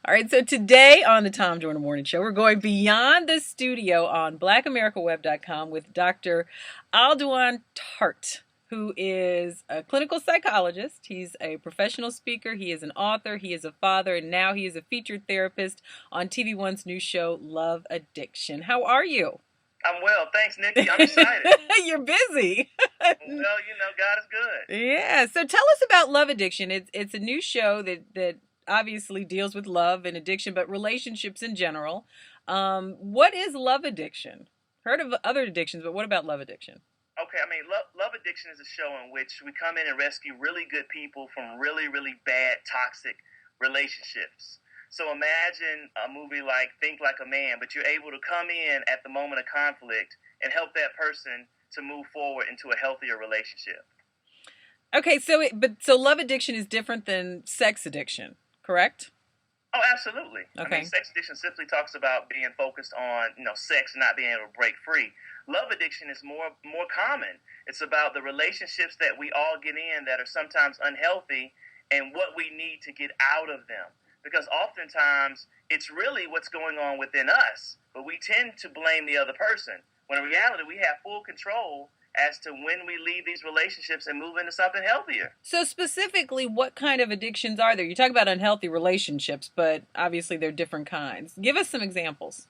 All right, so today on the Tom Jordan Morning Show, we're going beyond the studio on blackamericaweb.com with Dr. Alduan Tartt, who is a clinical psychologist. He's a professional speaker. He is an author. He is a father. And now he is a featured therapist on TV1's new show, Love Addiction. How are you? I'm well. Thanks, Nikki. I'm excited. You're busy. Well, God is good. Yeah. So tell us about Love Addiction. It's a new show that obviously deals with love and addiction, but relationships in general. What is love addiction? Heard of other addictions, but what about love addiction? Okay, Love Addiction is a show in which we come in and rescue really good people from really, really bad, toxic relationships. So imagine a movie like Think Like a Man, but you're able to come in at the moment of conflict and help that person to move forward into a healthier relationship. Okay, so love addiction is different than sex addiction, correct? Oh, absolutely. Okay. Sex addiction simply talks about being focused on, sex and not being able to break free. Love addiction is more common. It's about the relationships that we all get in that are sometimes unhealthy and what we need to get out of them. Because oftentimes it's really what's going on within us, but we tend to blame the other person. When in reality, we have full control as to when we leave these relationships and move into something healthier. So specifically, what kind of addictions are there? You talk about unhealthy relationships, but obviously they're different kinds. Give us some examples.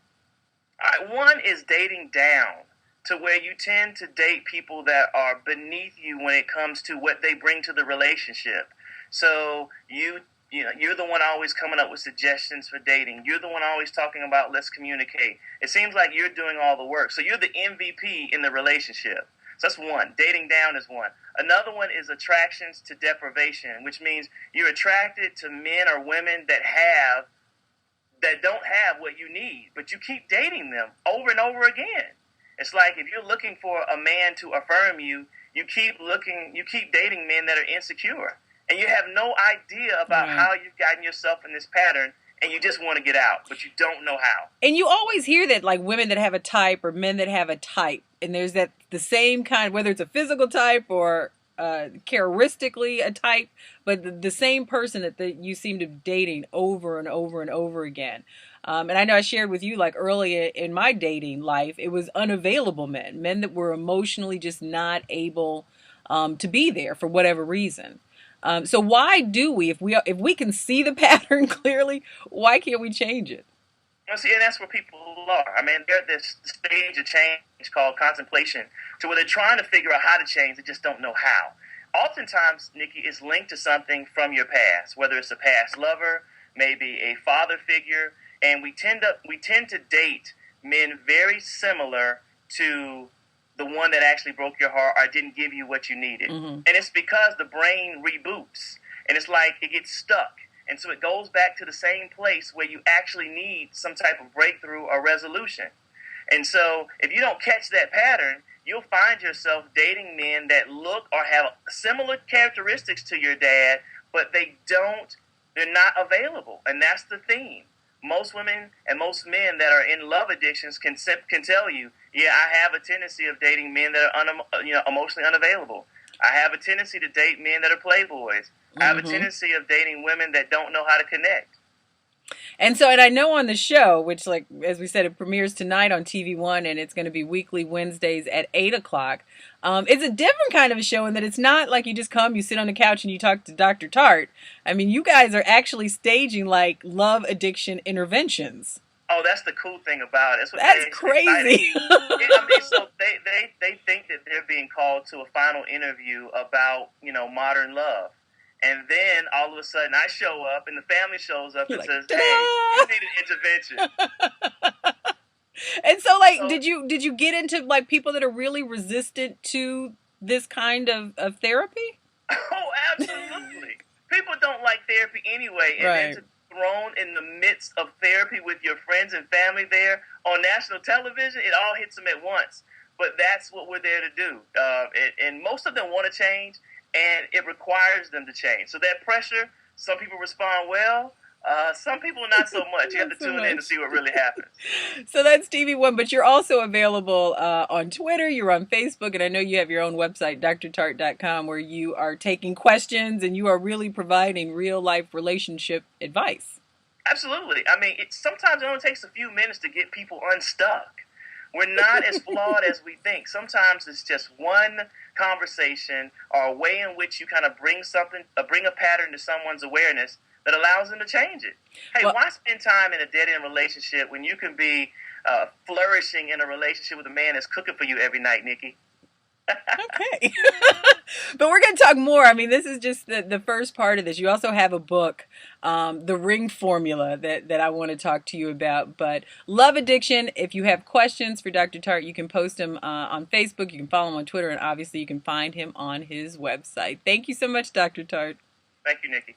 All right, one is dating down, to where you tend to date people that are beneath you when it comes to what they bring to the relationship. So you're the one always coming up with suggestions for dating. You're the one always talking about let's communicate. It seems like you're doing all the work. So you're the MVP in the relationship. So that's one. Dating down is one. Another one is attractions to deprivation, which means you're attracted to men or women that don't have what you need, but you keep dating them over and over again. It's like if you're looking for a man to affirm you, you keep dating men that are insecure. And you have no idea about how you've gotten yourself in this pattern, and you just want to get out, but you don't know how. And you always hear that, like, women that have a type or men that have a type, and there's the same kind, whether it's a physical type or characteristically a type, but the same person that you seem to be dating over and over and over again. And I know I shared with you, like, early in my dating life, it was unavailable men that were emotionally just not able to be there for whatever reason. So why do if we can see the pattern clearly, why can't we change it? Well, see, and that's where people are. They're at this stage of change called contemplation, to where they're trying to figure out how to change, they just don't know how. Oftentimes, Nikki, is linked to something from your past, whether it's a past lover, maybe a father figure, and we tend to date men very similar to the one that actually broke your heart or didn't give you what you needed. Mm-hmm. And it's because the brain reboots, and it's like it gets stuck. And so it goes back to the same place where you actually need some type of breakthrough or resolution. And so if you don't catch that pattern, you'll find yourself dating men that look or have similar characteristics to your dad, but they're not available. And that's the theme. Most women and most men that are in love addictions can tell you, yeah, I have a tendency of dating men that are emotionally unavailable. I have a tendency to date men that are playboys. Mm-hmm. I have a tendency of dating women that don't know how to connect. And I know on the show, which, like, as we said, it premieres tonight on TV1, and it's going to be weekly Wednesdays at 8 o'clock. It's a different kind of a show in that it's not like you just come, you sit on the couch, and you talk to Dr. Tartt. You guys are actually staging, like, love addiction interventions. Oh, that's the cool thing about it. That's crazy. So they think that they're being called to a final interview about, modern love. And then all of a sudden I show up and the family shows up and says, "Hey, you need an intervention." And so did you get into, like, people that are really resistant to this kind of therapy? Oh, absolutely. People don't like therapy anyway. And then to be thrown in the midst of therapy with your friends and family there on national television, it all hits them at once. But that's what we're there to do. And most of them want to change, and it requires them to change. So that pressure, some people respond well, some people not so much. You have to tune in to see what really happens. So that's TV1, but you're also available on Twitter, you're on Facebook, and I know you have your own website, drtart.com, where you are taking questions and you are really providing real-life relationship advice. Absolutely. I mean, sometimes it only takes a few minutes to get people unstuck. We're not as flawed as we think. Sometimes it's just one conversation or a way in which you kind of bring a pattern to someone's awareness that allows them to change it. Hey, why spend time in a dead-end relationship when you can be flourishing in a relationship with a man that's cooking for you every night, Nikki? Okay. But we're going to talk more. I mean, this is just the first part of this. You also have a book, The Ring Formula, that I want to talk to you about. But love addiction. If you have questions for Dr. Tartt, you can post them on Facebook. You can follow him on Twitter. And obviously, you can find him on his website. Thank you so much, Dr. Tartt. Thank you, Nikki.